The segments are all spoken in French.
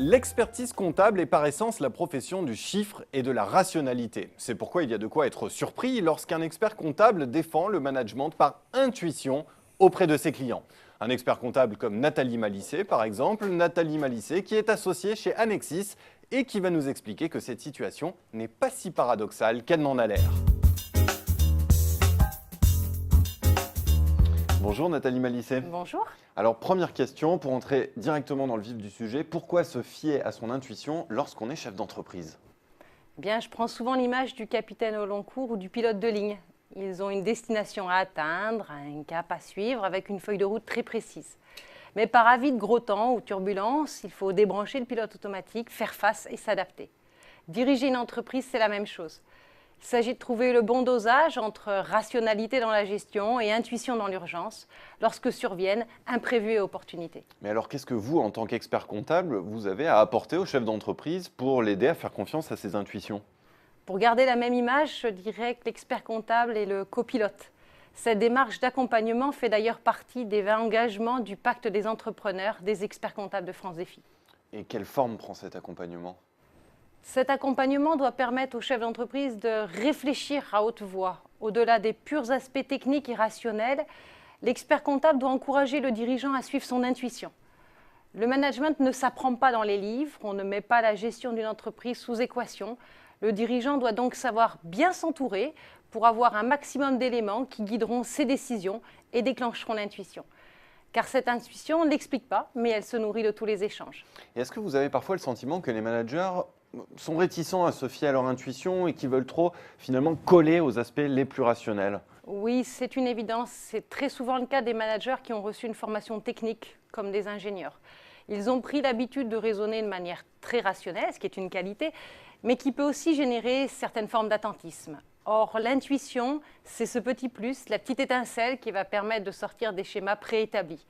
L'expertise comptable est par essence la profession du chiffre et de la rationalité. C'est pourquoi il y a de quoi être surpris lorsqu'un expert comptable défend le management par intuition auprès de ses clients. Un expert comptable comme Nathalie Malissé, par exemple, Nathalie Malissé qui est associée chez Annexis et qui va nous expliquer que cette situation n'est pas si paradoxale qu'elle n'en a l'air. Bonjour Nathalie Malissé. Bonjour. Alors première question, pour entrer directement dans le vif du sujet, pourquoi se fier à son intuition lorsqu'on est chef d'entreprise ? Eh bien, je prends souvent l'image du capitaine au long cours ou du pilote de ligne. Ils ont une destination à atteindre, un cap à suivre avec une feuille de route très précise. Mais par avis de gros temps ou turbulences, il faut débrancher le pilote automatique, faire face et s'adapter. Diriger une entreprise, c'est la même chose. Il s'agit de trouver le bon dosage entre rationalité dans la gestion et intuition dans l'urgence, lorsque surviennent imprévus et opportunités. Mais alors qu'est-ce que vous, en tant qu'expert comptable, vous avez à apporter au chef d'entreprise pour l'aider à faire confiance à ses intuitions ? Pour garder la même image, je dirais que l'expert comptable est le copilote. Cette démarche d'accompagnement fait d'ailleurs partie des engagements du pacte des entrepreneurs des experts comptables de France Défi. Et quelle forme prend cet accompagnement ? Cet accompagnement doit permettre aux chefs d'entreprise de réfléchir à haute voix. Au-delà des purs aspects techniques et rationnels, l'expert comptable doit encourager le dirigeant à suivre son intuition. Le management ne s'apprend pas dans les livres, on ne met pas la gestion d'une entreprise sous équation. Le dirigeant doit donc savoir bien s'entourer pour avoir un maximum d'éléments qui guideront ses décisions et déclencheront l'intuition. Car cette intuition ne l'explique pas, mais elle se nourrit de tous les échanges. Et est-ce que vous avez parfois le sentiment que les managers sont réticents à se fier à leur intuition et qui veulent trop finalement coller aux aspects les plus rationnels ? Oui, c'est une évidence. C'est très souvent le cas des managers qui ont reçu une formation technique comme des ingénieurs. Ils ont pris l'habitude de raisonner de manière très rationnelle, ce qui est une qualité, mais qui peut aussi générer certaines formes d'attentisme. Or, l'intuition, c'est ce petit plus, la petite étincelle qui va permettre de sortir des schémas préétablis.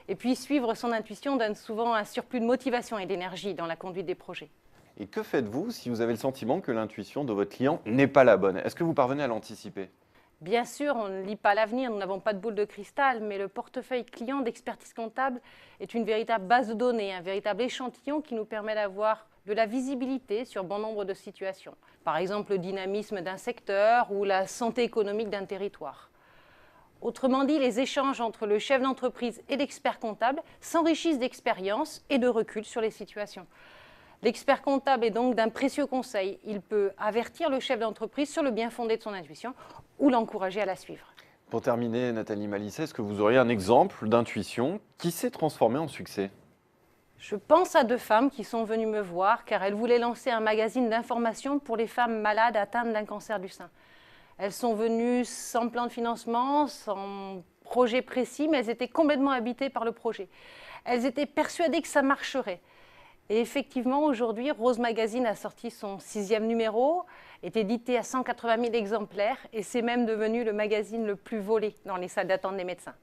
Et puis, suivre son intuition donne souvent un surplus de motivation et d'énergie dans la conduite des projets. Et que faites-vous si vous avez le sentiment que l'intuition de votre client n'est pas la bonne ? Est-ce que vous parvenez à l'anticiper ? Bien sûr, on ne lit pas l'avenir, nous n'avons pas de boule de cristal, mais le portefeuille client d'expertise comptable est une véritable base de données, un véritable échantillon qui nous permet d'avoir de la visibilité sur bon nombre de situations. Par exemple, le dynamisme d'un secteur ou la santé économique d'un territoire. Autrement dit, les échanges entre le chef d'entreprise et l'expert comptable s'enrichissent d'expérience et de recul sur les situations. L'expert comptable est donc d'un précieux conseil. Il peut avertir le chef d'entreprise sur le bien fondé de son intuition ou l'encourager à la suivre. Pour terminer, Nathalie Malissé, est-ce que vous auriez un exemple d'intuition qui s'est transformée en succès ? Je pense à deux femmes qui sont venues me voir car elles voulaient lancer un magazine d'information pour les femmes malades atteintes d'un cancer du sein. Elles sont venues sans plan de financement, sans projet précis, mais elles étaient complètement habitées par le projet. Elles étaient persuadées que ça marcherait. Et effectivement, aujourd'hui, Rose Magazine a sorti son 6e numéro, est édité à 180 000 exemplaires et c'est même devenu le magazine le plus volé dans les salles d'attente des médecins.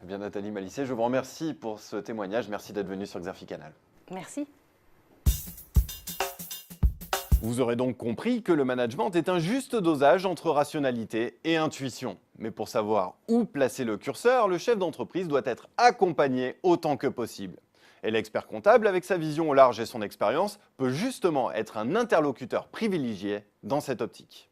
Eh bien, Nathalie Malissé, je vous remercie pour ce témoignage. Merci d'être venue sur Xerfi Canal. Merci. Vous aurez donc compris que le management est un juste dosage entre rationalité et intuition. Mais pour savoir où placer le curseur, le chef d'entreprise doit être accompagné autant que possible. Et l'expert comptable, avec sa vision au large et son expérience, peut justement être un interlocuteur privilégié dans cette optique.